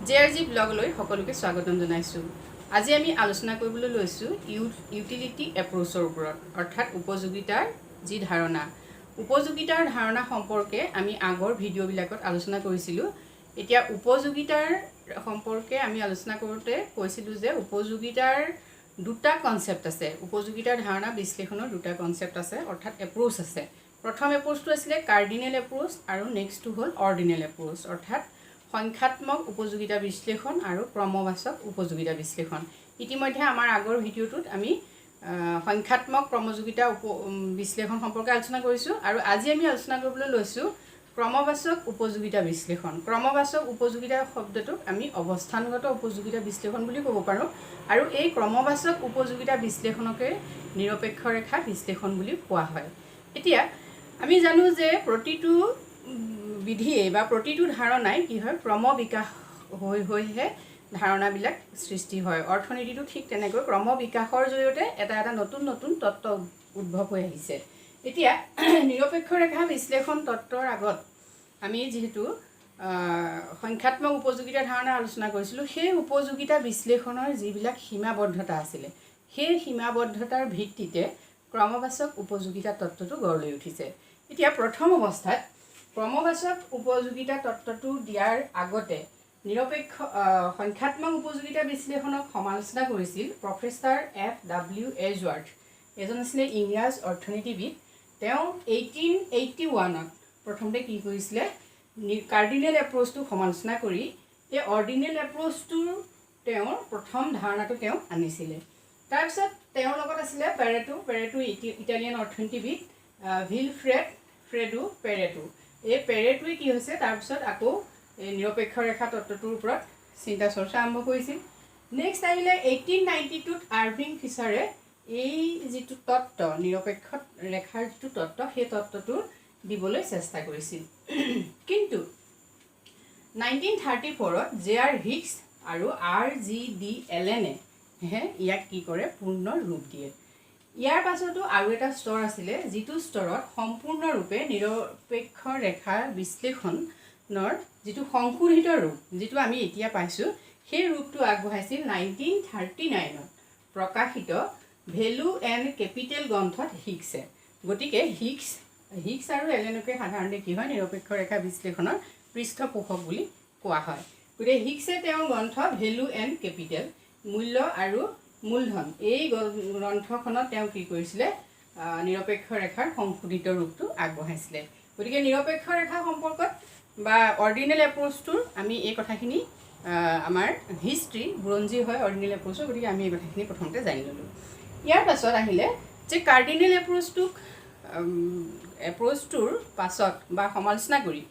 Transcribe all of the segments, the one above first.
JRG ব্লগলৈ সকলোকে স্বাগতম জনাইছো। আজি আমি আলোচনা কৰিবলৈ লৈছো ইউটিলিটি এপ্ৰোচৰ ওপৰত, অৰ্থাৎ উপযোগিতাৰ যি ধাৰণা। উপযোগিতাৰ ধাৰণা সম্পৰ্কে আমি আগৰ ভিডিঅ'বিলাকত আলোচনা কৰিছিলো। এতিয়া উপযোগিতাৰ সম্পৰ্কে আমি আলোচনা কৰোঁতে কৈছিলো যে উপযোগিতাৰ দুটা কনসেপ্ট আছে। উপযোগিতাৰ ধাৰণা বিশ্লেষণৰ দুটা কনসেপ্ট আছে, অৰ্থাৎ এপ্ৰোচ আছে। প্ৰথম এপ্ৰোচটো আছিল কাৰ্ডিনেল এপ্ৰোচ আৰু নেক্সটটো হ'ল অৰ্ডিনেল এপ্ৰোচ, অৰ্থাৎ সংখ্যাত্মক উপযোগিতা বিশ্লেষণ আৰু ক্ৰমবাচক উপযোগিতা বিশ্লেষণ। ইতিমধ্যে আমাৰ আগৰ ভিডিঅ'টোত আমি সংখ্যাত্মক ক্ৰমযোগিতা বিশ্লেষণ সম্পৰ্কে আলোচনা কৰিছোঁ আৰু আজি আমি আলোচনা কৰিবলৈ লৈছোঁ ক্ৰমবাচক উপযোগিতা বিশ্লেষণ। ক্ৰমবাচক উপযোগিতা শব্দটোক আমি অৱস্থানগত উপযোগিতা বিশ্লেষণ বুলি ক'ব পাৰোঁ আৰু এই ক্ৰমবাচক উপযোগিতা বিশ্লেষণকে নিৰপেক্ষ ৰেখা বিশ্লেষণ বুলি কোৱা হয়। এতিয়া আমি জানো যে প্ৰতিটো বিধিয়ে বা প্ৰতিটো ধাৰণাই কি হয়, ক্ৰম বিকাশ হৈহে ধাৰণাবিলাক সৃষ্টি হয়। অৰ্থনীতিটো ঠিক তেনেকৈ ক্ৰম বিকাশৰ জৰিয়তে এটা নতুন নতুন তত্ত্ব উদ্ভৱ হৈ আহিছে। এতিয়া নিৰপেক্ষ ৰেখা বিশ্লেষণ তত্ত্বৰ আগত আমি যিহেতু সংখ্যাত্মক উপযোগিতা ধাৰণা আলোচনা কৰিছিলোঁ, সেই উপযোগিতা বিশ্লেষণৰ যিবিলাক সীমাবদ্ধতা আছিলে, সেই সীমাবদ্ধতাৰ ভিত্তিতে ক্ৰমবাচক উপযোগিতা তত্ত্বটো গঢ় লৈ উঠিছে। এতিয়া প্ৰথম অৱস্থাত ক্ৰমবাচক উপযোগিতা তত্ত্বটো দিয়াৰ আগতে নিৰপেক্ষ সংখ্যাত্মক উপযোগিতা বিশ্লেষণক সমালোচনা কৰিছিল প্ৰফেচাৰ F.W. এজৱাৰ্থ। এজন আছিলে ইংৰাজ অৰ্থনীতিবিদ। তেওঁ 1881ত প্ৰথমতে কি কৰিছিলে, কাৰ্ডিনেল এপ্ৰোচটো সমালোচনা কৰি এই অৰ্ডিনেল এপ্ৰোচটোৰ তেওঁৰ প্ৰথম ধাৰণাটো তেওঁ আনিছিলে। তাৰপিছত তেওঁৰ লগত আছিলে পেৰেটো ইটালিয়ান অৰ্থনীতিবিদ ভিলফ্ৰেডো পেৰেটো। এই পেৰেটোৱে কি হৈছে, তাৰপিছত আকৌ এই নিৰপেক্ষ ৰেখা তত্ত্বটোৰ ওপৰত চিন্তা চৰ্চা আৰম্ভ কৰিছিল। নেক্সট আহিলে 1892ত আৰভিং ফিচাৰে এই যিটো তত্ত্ব, নিৰপেক্ষ ৰেখাৰ যিটো তত্ত্ব, সেই তত্ত্বটো দিবলৈ চেষ্টা কৰিছিল। কিন্তু 1934ত J.R. হিগছ আৰু R.G.D. এলেনে ইয়াক কি কৰে, পূৰ্ণ ৰূপ দিয়ে। ইয়াৰ পাছতো আৰু এটা স্তৰ আছিলে, যিটো স্তৰত সম্পূৰ্ণৰূপে নিৰপেক্ষ ৰেখা বিশ্লেষণৰ যিটো সংশোধিত ৰূপ, যিটো আমি এতিয়া পাইছোঁ, সেই ৰূপটো আগবঢ়াইছিল 1939ত প্ৰকাশিত ভেলু এণ্ড কেপিটেল গ্ৰন্থত হিগছে। গতিকে হিগছ আৰু এলেনকে সাধাৰণতে কি হয়, নিৰপেক্ষ ৰেখা বিশ্লেষণৰ পৃষ্ঠপোষক বুলি কোৱা হয়। গতিকে হিগছে তেওঁৰ গ্ৰন্থ ভেলু এণ্ড কেপিটেল, মূল্য আৰু মূলধন, এই গ্ৰন্থখনত তেওঁ কি কৰিছিলে, নিৰপেক্ষ ৰেখাৰ সংশোধিত ৰূপটো আগবঢ়াইছিলে। গতিকে নিৰপেক্ষ ৰেখা সম্পৰ্কত বা অৰ্ডিনেল এপ্ৰোচটোৰ আমি এই কথাখিনি আমাৰ হিষ্ট্ৰী বুৰঞ্জী হয় অৰ্ডিনেল এপ্ৰোচৰ, গতিকে আমি এই কথাখিনি প্ৰথমতে জানি ল'লোঁ। ইয়াৰ পাছত আহিলে যে কাৰ্ডিনেল এপ্ৰোচটোৰ পাছত বা সমালোচনা কৰি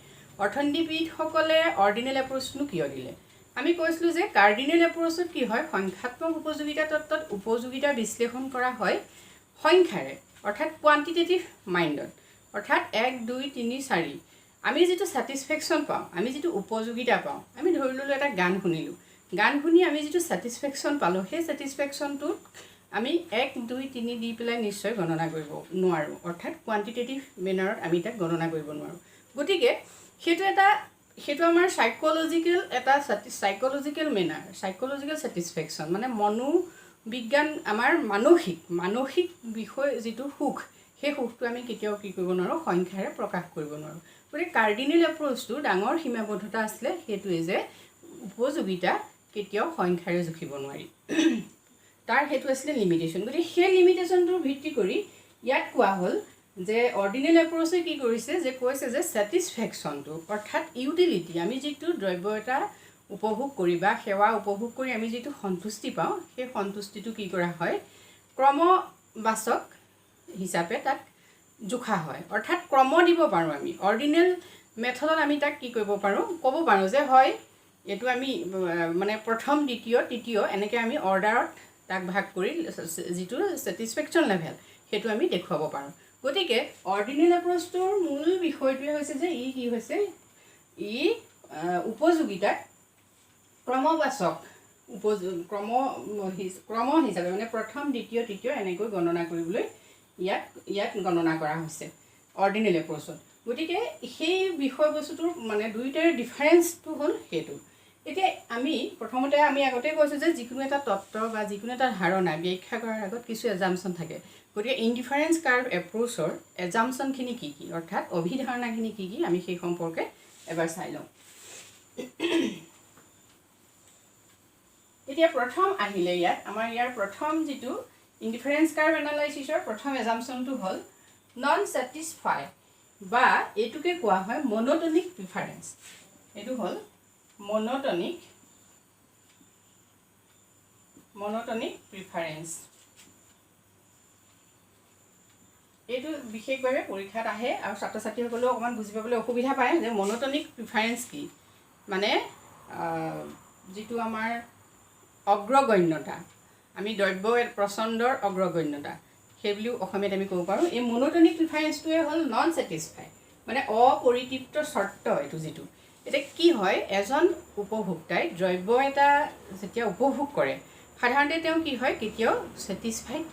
অৰ্থনীতিবিদসকলে অৰ্ডিনেল এপ্ৰোচটো কিয় দিলে। আমি কৈছিলোঁ যে কাৰ্ডিনেল এপ্ৰোচত কি হয়, সংখ্যাত্মক উপযোগিতা তত্ত্বত উপযোগিতা বিশ্লেষণ কৰা হয় সংখ্যাৰে, অৰ্থাৎ কোৱান্টিটেটিভ মাইণ্ডত, অৰ্থাৎ 1, 2, 3, 4 আমি যিটো ছেটিছফেকশ্যন পাওঁ, আমি যিটো উপযোগিতা পাওঁ, আমি ধৰি ল'লোঁ এটা গান শুনিলোঁ, গান শুনি আমি যিটো ছেটিছফেকশ্যন পালোঁ, সেই ছেটিছফেকশ্যনটোত আমি 1, 2, 3 দি পেলাই নিশ্চয় গণনা কৰিব নোৱাৰোঁ, অৰ্থাৎ কোৱান্টিটেটিভ মেনাৰত আমি তাক গণনা কৰিব নোৱাৰোঁ। গতিকে সেইটো আমাৰ চাইক'লজিকেল মেনাৰ, চাইক'লজিকেল ছেটিছফেকশ্যন, মানে মনোবিজ্ঞান, আমাৰ মানসিক বিষয় যিটো সুখ, সেই সুখটো আমি কেতিয়াও কি কৰিব নোৱাৰোঁ, সংখ্যাৰে প্ৰকাশ কৰিব নোৱাৰোঁ। গতিকে কাৰ্ডিনেল এপ্ৰোচটোৰ ডাঙৰ সীমাবদ্ধতা আছিলে সেইটোৱে যে উপযোগিতা কেতিয়াও সংখ্যাৰে জুখিব নোৱাৰি, তাৰ সেইটো আছিলে লিমিটেশ্যন। গতিকে সেই লিমিটেশ্যনটোৰ ভিত্তি কৰি ইয়াত কোৱা হ'ল যে অৰ্ডিনেল এপ্ৰোচে কি কৰিছে, যে কৈছে যে ছেটিছফেকশ্যনটো, অৰ্থাৎ ইউটিলিটি, আমি যিটো দ্ৰব্য এটা উপভোগ কৰি বা সেৱা উপভোগ কৰি আমি যিটো সন্তুষ্টি পাওঁ, সেই সন্তুষ্টিটো কি কৰা হয়, ক্ৰমবাচক হিচাপে তাক জোখা হয়, অৰ্থাৎ ক্ৰম দিব পাৰোঁ। আমি অৰ্ডিনেল মেথডত আমি তাক কি কৰিব পাৰোঁ, ক'ব পাৰোঁ যে হয় এইটো আমি মানে প্ৰথম, দ্বিতীয়, তৃতীয় এনেকৈ আমি অৰ্ডাৰত তাক ভাগ কৰি যিটো ছেটিছফেকশ্যন লেভেল সেইটো আমি দেখুৱাব পাৰোঁ। গতিকে অৰ্ডিনেল এপ্ৰোচটোৰ মূল বিষয়টোৱে হৈছে যে কি হৈছে, উপযোগিতাক ক্ৰমবাচক ক্ৰম হিচাপে, মানে প্ৰথম, দ্বিতীয়, তৃতীয় এনেকৈ গণনা কৰিবলৈ ইয়াত গণনা কৰা হৈছে অৰ্ডিনেল এপ্ৰোচত। গতিকে সেই বিষয়বস্তুটোৰ মানে দুইটাৰ ডিফাৰেঞ্চটো হ'ল সেইটো। এতিয়া আমি প্ৰথমতে আমি আগতে কৈছোঁ যে যিকোনো এটা তত্ত্ব বা যিকোনো এটা ধাৰণা ব্যাখ্যা কৰাৰ আগত কিছু এজাম্পশ্যন থাকে গতিকে ইনডিফাৰেঞ্চ কাৰ্ভ এপ্ৰ'চৰ এজাম্পশ্যনখিনি কি কি অৰ্থাৎ অভিধাৰণাখিনি কি কি আমি সেই সম্পৰ্কে এবাৰ চাই লওঁ এতিয়া প্ৰথম আহিলে ইয়াত আমাৰ ইয়াৰ প্ৰথম যিটো ইনডিফাৰেঞ্চ কাৰ্ভ এনালাইচিছৰ প্ৰথম এজাম্পশ্যনটো হ'ল নন ছেটিছফাই বা এইটোকে কোৱা হয় মনোটনিক প্ৰিফাৰেঞ্চ এইটো হ'ল মনোটনিক প্ৰিফাৰেঞ্চ এইটো বিশেষভাৱে পৰীক্ষাত আহে আৰু ছাত্ৰ ছাত্ৰীসকলেও অকণমান বুজি পাবলৈ অসুবিধা পায় যে মনোটনিক প্ৰিফাৰেঞ্চ কি মানে যিটো আমাৰ অগ্ৰগণ্যতা আমি দ্ৰব্য প্ৰচণ্ডৰ অগ্ৰগণ্যতা সেইবুলিও অসমীয়াত আমি ক'ব পাৰোঁ এই মনোটনিক প্ৰিফাৰেঞ্চটোৱে হ'ল নন ছেটিছফাই মানে অপৰিতৃপ্ত চৰ্ত এইটো যিটো এতিয়া কি হয় এজন উপভোক্তাই দ্ৰব্য এটা যেতিয়া উপভোগ কৰে সাধাৰণতে তেওঁ কি হয় কেতিয়াও ছেটিছফাইড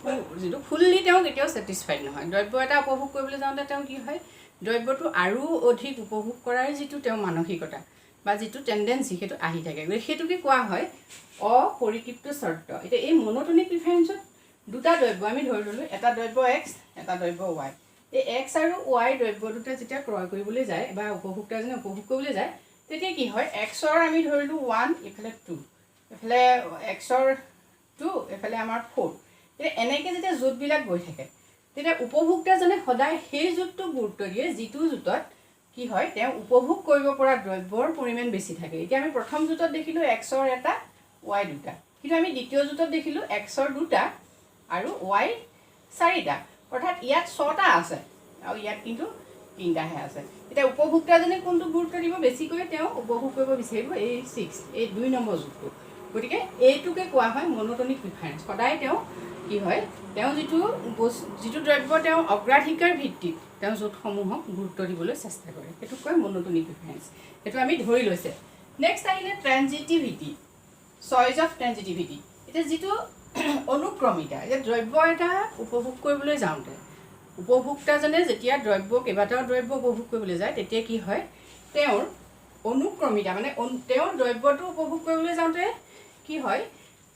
যিটো ফুল্লি তেওঁ কেতিয়াও ছেটিছফাইড নহয় দ্ৰব্য এটা উপভোগ কৰিবলৈ যাওঁতে তেওঁ কি হয় দ্ৰব্যটো আৰু অধিক উপভোগ কৰাৰ যিটো তেওঁ মানসিকতা বা যিটো টেণ্ডেঞ্চি সেইটো আহি থাকে গতিকে সেইটোকে কোৱা হয় অপৰিতৃপ্ত চৰ্ত এতিয়া এই মনোটনিক প্ৰিফাৰেঞ্চত দুটা দ্ৰব্য আমি ধৰি ল'লোঁ এটা দ্ৰব্য এক্স এটা দ্ৰব্য ৱাই এই এক্স আৰু ৱাই দ্ৰব্য দুটা যেতিয়া ক্ৰয় কৰিবলৈ যায় বা উপভোক্তাজনে উপভোগ কৰিবলৈ যায় তেতিয়া কি হয় এক্সৰ আমি ধৰিলোঁ 1 এইফালে 2 এইফালে এক্সৰ 2 এইফালে আমাৰ 4 এতিয়া এনেকৈ যেতিয়া জোঁটবিলাক গৈ থাকে তেতিয়া উপভোক্তাজনে সদায় সেই জোঁটটো গুৰুত্ব দিয়ে যিটো জোঁটত কি হয় তেওঁ উপভোগ কৰিব পৰা দ্ৰব্যৰ পৰিমাণ বেছি থাকে এতিয়া আমি প্ৰথম জোঁটত দেখিলোঁ এক্সৰ এটা ৱাই দুটা কিন্তু আমি দ্বিতীয় জোঁটত দেখিলোঁ এক্সৰ দুটা আৰু ৱাই 4টা অৰ্থাৎ ইয়াত 6টা আছে আৰু ইয়াত কিন্তু 3টাহে আছে এতিয়া উপভোক্তাজনে কোনটো গুৰুত্ব দিব বেছিকৈ তেওঁ উপভোগ কৰিব বিচাৰিব এই 6 এই 2 নম্বৰ জোঁটটো গতিকে এইটোকে কোৱা হয় মনোটনিক প্ৰিফাৰেঞ্চ সদায় তেওঁ কি হয় তেওঁ যিটো দ্ৰব্য তেওঁ অগ্ৰাধিকাৰ ভিত্তিত তেওঁ জোঁটসমূহক গুৰুত্ব দিবলৈ চেষ্টা কৰে সেইটোক কয় মনোটনিক প্ৰিফাৰেঞ্চ সেইটো আমি ধৰি লৈছে নেক্সট আহিলে ট্ৰেঞ্জিটিভিটি চইচ অফ ট্ৰেঞ্জিটিভিটি এতিয়া যিটো অনুক্ৰমিতা এতিয়া দ্ৰব্য এটা উপভোগ কৰিবলৈ যাওঁতে উপভোক্তাজনে যেতিয়া কেইবাটাও দ্ৰব্য উপভোগ কৰিবলৈ যায় তেতিয়া কি হয় তেওঁৰ অনুক্ৰমিতা মানে তেওঁৰ দ্ৰব্যটো উপভোগ কৰিবলৈ যাওঁতে কি হয়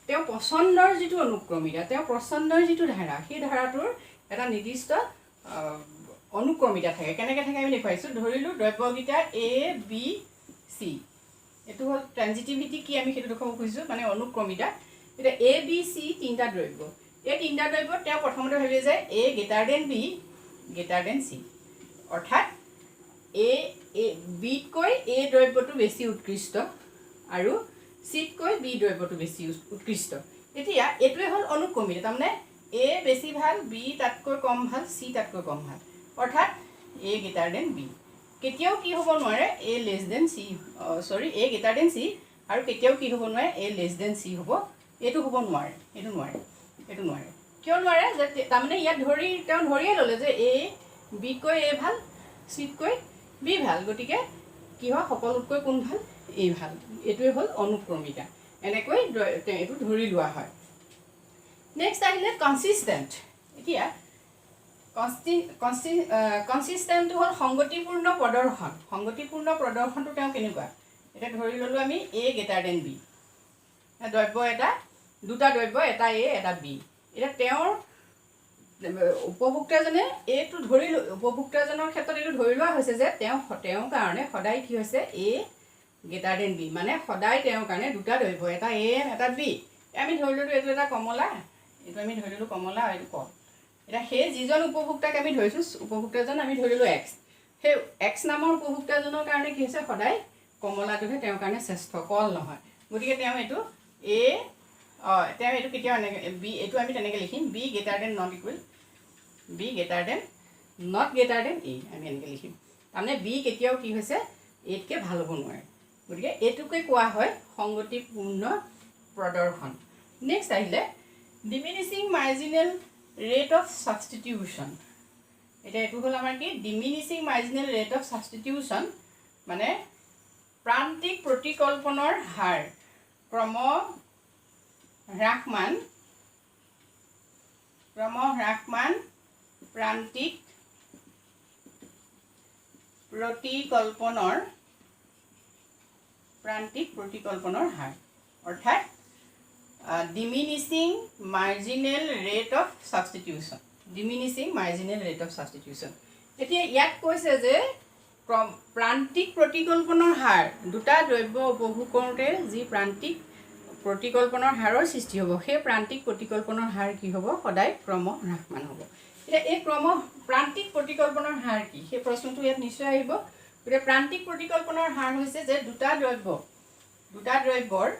তেওঁ পচন্দৰ যিটো অনুক্ৰমিতা তেওঁ পচন্দৰ যিটো ধাৰা সেই ধাৰাটোৰ এটা নিৰ্দিষ্ট অনুক্ৰমিতা থাকে কেনেকৈ থাকে আমি দেখুৱাইছোঁ ধৰিলোঁ দ্ৰব্যকেইটা এ বি চি এইটো হ'ল ট্ৰেঞ্জিটিভিটি কি আমি সেইটো দেখুৱাব খুজিছোঁ মানে অনুক্ৰমিতা এতিয়া এ বি চি 3টা দ্ৰব্য এই 3টা দ্ৰব্যত তেওঁ প্ৰথমতে ভাবিলে যে A greater than B greater than C অৰ্থাৎ বিতকৈ এ দ্ৰব্যটো বেছি উৎকৃষ্ট আৰু চিতকৈ বি দ্ৰব্যটো বেছি উৎকৃষ্ট এতিয়া এইটোৱে হ'ল অনুক্ৰমিতা তাৰমানে এ বেছি ভাল বি তাতকৈ কম ভাল চি তাতকৈ কম ভাল অৰ্থাৎ এ গ্ৰেটাৰ দেন বি কেতিয়াও কি হ'ব নোৱাৰে এ লেছ দেন চি এ গ্ৰেটাৰ দেন চি আৰু কেতিয়াও কি হ'ব নোৱাৰে এ লেছ দেন চি হ'ব এইটো হ'ব নোৱাৰে এইটো নোৱাৰে কিয় নোৱাৰে যে তাৰমানে ইয়াত তেওঁ ধৰিয়ে ল'লে যে এ বিতকৈ এ ভাল চিতকৈ বি ভাল গতিকে কি হয় সকলোতকৈ কোন ভাল এই ভাল এইটোৱে হ'ল অনুক্ৰমিতা এনেকৈ এইটো ধৰি লোৱা হয় নেক্সট আহিলে কনচিষ্টেণ্ট এতিয়া কনচিষ্টেণ্টটো হ'ল সংগতিপূৰ্ণ প্ৰদৰ্শনটো তেওঁ কেনেকুৱা এতিয়া ধৰি ল'লোঁ আমি এ গ্ৰেটাৰ দেন বি দ্ৰব্য দুটা দ্ৰব্য এটা এ এটা বি এতিয়া তেওঁৰ উপভোক্তাজনে এইটো উপভোক্তাজনৰ ক্ষেত্ৰত এইটো ধৰি লোৱা হৈছে যে তেওঁৰ কাৰণে সদায় কি হৈছে এ গ্ৰেটাৰ দেন বি মানে সদায় তেওঁৰ কাৰণে দুটা দ্ৰব্য এটা এ এটা বি আমি ধৰি ল'লোঁ এইটো এটা কমলা এইটো আমি ধৰি ল'লোঁ কমলা আৰু এইটো কল এতিয়া সেই যিজন উপভোক্তাক আমি ধৰিছোঁ উপভোক্তাজন আমি ধৰি ল'লোঁ এক্স সেই এক্স নামৰ উপভোক্তাজনৰ কাৰণে কি হৈছে সদায় কমলাটোহে তেওঁৰ কাৰণে শ্ৰেষ্ঠ কল নহয় গতিকে তেওঁ এইটো তেওঁ এইটো কেতিয়াও এনেকৈ বি এইটো আমি তেনেকৈ লিখিম B greater than not equal B greater than not greater than A আমি এনেকৈ লিখিম তাৰমানে বি কেতিয়াও কি হৈছে এইতকৈ ভাল হ'ব নোৱাৰে গতিকে এইটোকে কোৱা হয় সংগতিপূৰ্ণ প্ৰদৰ্শন নেক্সট আহিলে diminishing marginal rate of substitution এতিয়া এইটো হ'ল আমাৰ কি diminishing marginal rate of substitution মানে প্ৰান্তিক প্ৰতিকল্পনৰ হাৰ ক্ৰমহ্ৰাসমান প্ৰান্তিক প্ৰতিকল্পনৰ প্ৰান্তিক প্ৰতিকল্পনৰ হাৰ অৰ্থাৎ diminishing marginal rate of substitution এতিয়া ইয়াত কৈছে যে প্ৰান্তিক প্ৰতিকল্পনৰ হাৰ দুটা দ্ৰব্য উপভোগ কৰোঁতে যি প্ৰান্তিক প্ৰতিকল্পনৰ হাৰৰ সৃষ্টি হ'ব সেই প্ৰান্তিক প্ৰতিকল্পনৰ হাৰ কি হ'ব সদায় ক্ৰম হ্ৰাসমান হ'ব এতিয়া এই প্ৰান্তিক প্ৰতিকল্পনৰ হাৰ কি সেই প্ৰশ্নটো ইয়াত নিশ্চয় আহিব গতিকে প্ৰান্তিক প্ৰতিকল্পনৰ হাৰ হৈছে যে দুটা দ্ৰব্যৰ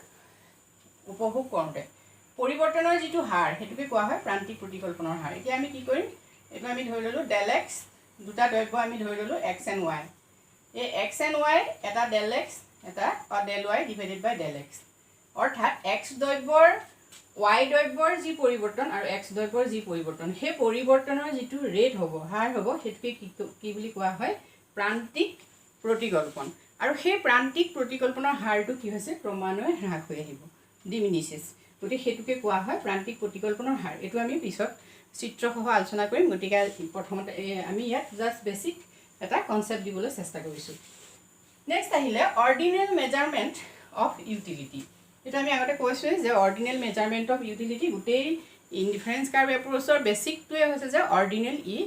উপভোগ কৰোঁতে পৰিৱৰ্তনৰ যিটো হাৰ সেইটোকে কোৱা হয় প্ৰান্তিক প্ৰতিকল্পনৰ হাৰ এতিয়া আমি কি কৰিম এইটো আমি ধৰি ল'লোঁ ডেল এক্স দুটা দ্ৰব্য আমি ধৰি ল'লোঁ এক্স এণ্ড ৱাই এই এক্স এণ্ড ৱাই এটা ডেল এক্স এটা Dell Y divided by del x অৰ্থাৎ এক্স দ্ৰব্যৰ ৱাই দ্ৰব্যৰ যি পৰিৱৰ্তন আৰু এক্স দ্ৰব্যৰ যি পৰিৱৰ্তন সেই পৰিৱৰ্তনৰ যিটো ৰেট হ'ব হাৰ হ'ব সেইটোকে কি বুলি কোৱা হয় প্ৰান্তিক প্ৰতিকল্পন আৰু সেই প্ৰান্তিক প্ৰতিকল্পনৰ হাৰটো কি হৈছে ক্ৰমান্বয়ে হ্ৰাস হৈ আহিব ডিমিনিছেছ গতিকে সেইটোকে কোৱা হয় প্ৰান্তিক প্ৰতিকল্পনৰ হাৰ এইটো আমি পিছত চিত্ৰসহ আলোচনা কৰিম গতিকে প্ৰথমতে আমি ইয়াত জাষ্ট বেছিক এটা কনচেপ্ট দিবলৈ চেষ্টা কৰিছোঁ নেক্সট আহিলে অৰ্ডিনেল মেজাৰমেণ্ট অফ ইউটিলিটি এইটো আমি আগতে কৈছোঁৱেই যে অৰ্ডিনেল মেজাৰমেণ্ট অফ ইউটিলিটি গোটেই ইনডিফাৰেঞ্চ কাৰ্ভ এপ্ৰ'চৰ বেছিকটোৱে হৈছে যে অৰ্ডিনেল ই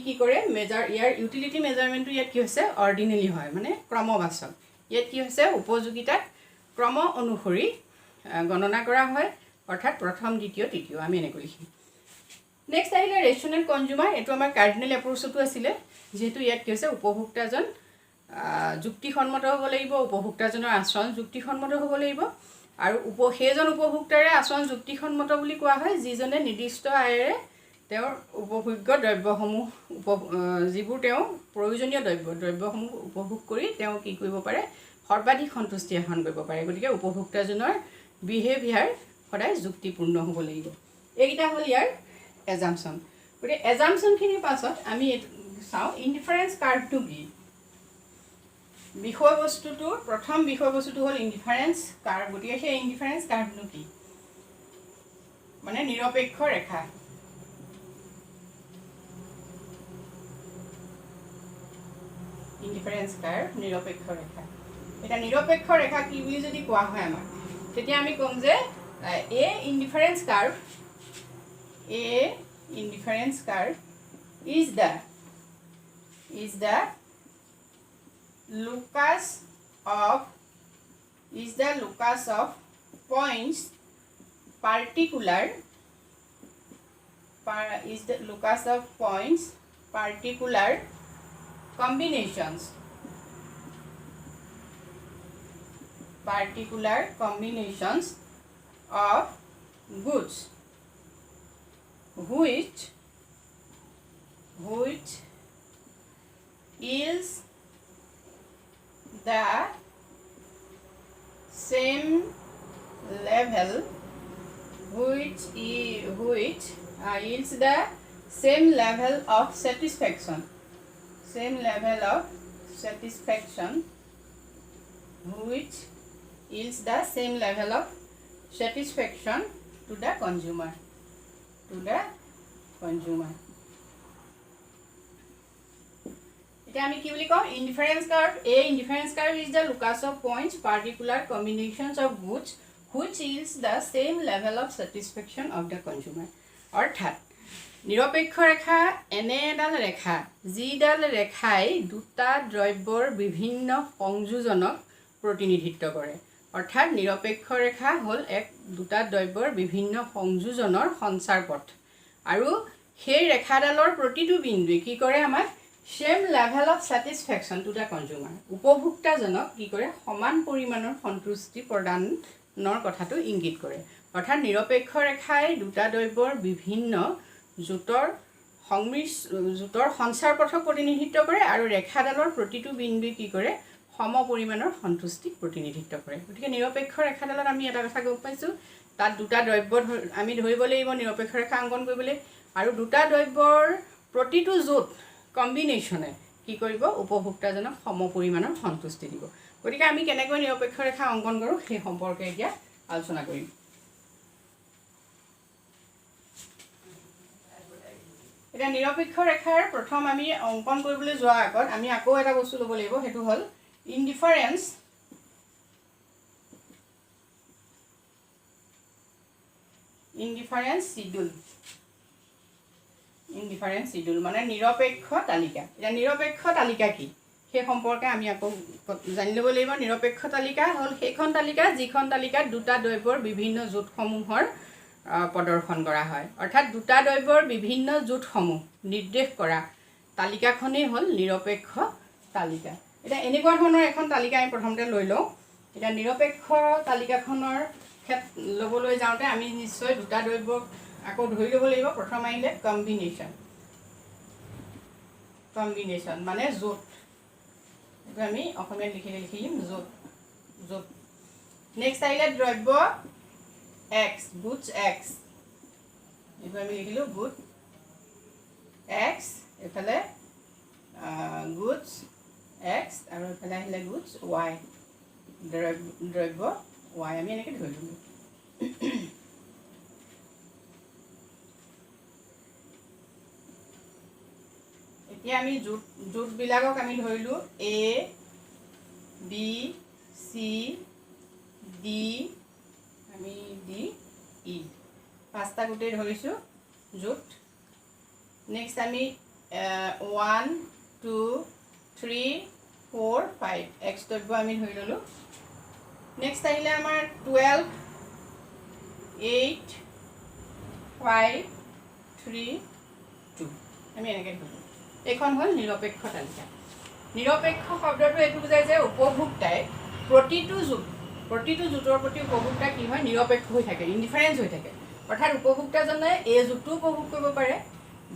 কি কৰে ইয়াৰ ইউটিলিটি মেজাৰমেণ্টটো ইয়াত কি হৈছে অৰ্ডিনেলি হয় মানে ক্ৰমবাচক ইয়াত কি হৈছে উপযোগিতাক ক্ৰম অনুসৰি গণনা কৰা হয় অৰ্থাৎ প্ৰথম দ্বিতীয় তৃতীয় আমি এনেকৈ লিখিম নেক্সট আহিলে ৰেচনেল কনজিউমাৰ এইটো আমাৰ কাৰ্ডিনেল এপ্ৰ'চতো আছিলে যিহেতু ইয়াত কি হৈছে উপভোক্তাজন যুক্তিসন্মত হ'ব লাগিব উপভোক্তাজনৰ আচৰণ যুক্তিসন্মত হ'ব লাগিব আৰু সেইজন উপভোক্তাৰে আচৰণ যুক্তিসন্মত বুলি কোৱা হয় যিজনে নিৰ্দিষ্ট আয়েৰে তেওঁৰ উপভোগ্য দ্ৰব্যসমূহ যিবোৰ তেওঁ প্ৰয়োজনীয় দ্ৰব্যসমূহ উপভোগ কৰি তেওঁ কি কৰিব পাৰে সৰ্বাধিক সন্তুষ্টি আহৰণ কৰিব পাৰে গতিকে উপভোক্তাজনৰ বিহেভিয়াৰ সদায় যুক্তিপূৰ্ণ হ'ব লাগিব এইকেইটা হ'ল ইয়াৰ এজাম্পশ্যন গতিকে এজাম্পশ্যনখিনিৰ পাছত আমি চাওঁ ইনডিফাৰেঞ্চ কাৰ্ভটো কি প্ৰথম বিষয়বস্তুটো হ'ল ইনডিফাৰেঞ্চ কাৰ্ভ গতিকে সেই ইনডিফাৰেঞ্চ কাৰ্ভটো কি মানে নিৰপেক্ষ ৰেখা ইনডিফাৰেঞ্চ কাৰ্ভ নিৰপেক্ষ ৰেখা এটা নিৰপেক্ষ ৰেখা কি বুলি যদি কোৱা হয় আমাক তেতিয়া আমি ক'ম যে এ ইনডিফাৰেঞ্চ curve is the locus of points particular combinations of goods which yields the same level of satisfaction to the consumer এতিয়া আমি কি বুলি কওঁ ইনডিফাৰেঞ্চ curve is the locus of points particular combinations of goods which yields the same level of satisfaction of the consumer অৰ্থাৎ নিৰপেক্ষ ৰেখা এনে এডাল ৰেখা যিডাল ৰেখাই দুটা দ্ৰব্যৰ বিভিন্ন সংযোজনক প্ৰতিনিধিত্ব কৰে অৰ্থাৎ নিৰপেক্ষ ৰেখা হ'ল দুটা দ্ৰব্যৰ বিভিন্ন সংযোজনৰ সঞ্চাৰ পথ আৰু সেই ৰেখাডালৰ প্ৰতিটো বিন্দুৱে কি কৰে আমাক same level of satisfaction to the consumer উপভোক্তাজনক কি কৰে সমান পৰিমাণৰ সন্তুষ্টি প্ৰদানৰ কথাটো ইংগিত কৰে অৰ্থাৎ নিৰপেক্ষ ৰেখাই দুটা দ্ৰব্যৰ বিভিন্ন জোঁটৰ সঞ্চাৰ পথক প্ৰতিনিধিত্ব কৰে আৰু ৰেখাডালৰ প্ৰতিটো বিন্দুৱে কি কৰে সম পৰিমাণৰ সন্তুষ্টিক প্ৰতিনিধিত্ব কৰে গতিকে নিৰপেক্ষ ৰেখাডালত আমি এটা কথা গম পাইছোঁ তাত দুটা দ্ৰব্য আমি ধৰিব লাগিব নিৰপেক্ষ ৰেখা অংকন কৰিবলৈ আৰু দুটা দ্ৰব্যৰ প্ৰতিটো জোঁট কম্বিনেশ্যনে কি কৰিব উপভোক্তাজনক সম পৰিমাণৰ সন্তুষ্টি দিব গতিকে আমি কেনেকৈ নিৰপেক্ষ ৰেখা অংকন কৰোঁ সেই সম্পৰ্কে এতিয়া আলোচনা কৰিম এতিয়া নিৰপেক্ষ ৰেখাৰ প্ৰথম আমি অংকন কৰিবলৈ যোৱাৰ আগত আমি আকৌ এটা বস্তু ল'ব লাগিব সেইটো হ'ল ইনডিফাৰেঞ্চ ইনডিফাৰেন্স শিডিউল মানে নিৰপেক্ষ তালিকা। এতিয়া নিৰপেক্ষ তালিকা কি সেই সম্পৰ্কে আমি আকৌ জানি ল'ব লাগিব। নিৰপেক্ষ তালিকা হ'ল সেইখন তালিকা যিখন তালিকাত দুটা দ্ৰব্যৰ বিভিন্ন জোঁটসমূহৰ প্ৰদৰ্শন কৰা হয়, অৰ্থাৎ দুটা দ্ৰব্যৰ বিভিন্ন জোঁটসমূহ নিৰ্দেশ কৰা তালিকাখনেই হ'ল নিৰপেক্ষ তালিকা। এতিয়া এনেকুৱা ধৰণৰ এখন তালিকা আমি প্ৰথমতে লৈ লওঁ। এতিয়া নিৰপেক্ষ তালিকাখনৰ ল'বলৈ যাওঁতে আমি নিশ্চয় দুটা দ্ৰব্যক আকৌ ধৰি ল'ব লাগিব। প্ৰথম আহিলে কম্বিনেশ্যন মানে জোঁট। এইটো আমি অসমীয়াত লিখিম জোঁট। নেক্সট আহিলে দ্ৰব্য এক্স, গুডছ এক্স। এইটো আমি লিখিলোঁ গুড এক্স, এইফালে গুডছ এক্স আৰু এইফালে আহিলে গুডছ ৱাই, দ্ৰব্য ৱাই আমি এনেকৈ ধৰি ল'লোঁ। এতিয়া আমি জোঁটবিলাকক আমি ধৰিলোঁ এ বি চি ডি, আমি ডি ই, পাঁচটা গোটেই ধৰিছোঁ জোঁট। নেক্সট আমি 1 2 3 4 5 এক্স দ্ৰব্য আমি ধৰি ল'লোঁ। নেক্সট আহিলে আমাৰ 12 8 5 3 2 আমি এনেকৈ ধৰিলোঁ। এইখন হ'ল নিৰপেক্ষ তালিকা। নিৰপেক্ষ শব্দটো এইটো বুজায় যে উপভোক্তাই প্ৰতিটো জোঁটৰ প্ৰতি উপভোক্তা কি হয়, নিৰপেক্ষ হৈ থাকে, ইনডিফাৰেঞ্চ হৈ থাকে। অৰ্থাৎ উপভোক্তাজনে এ জোঁটটোও উপভোগ কৰিব পাৰে,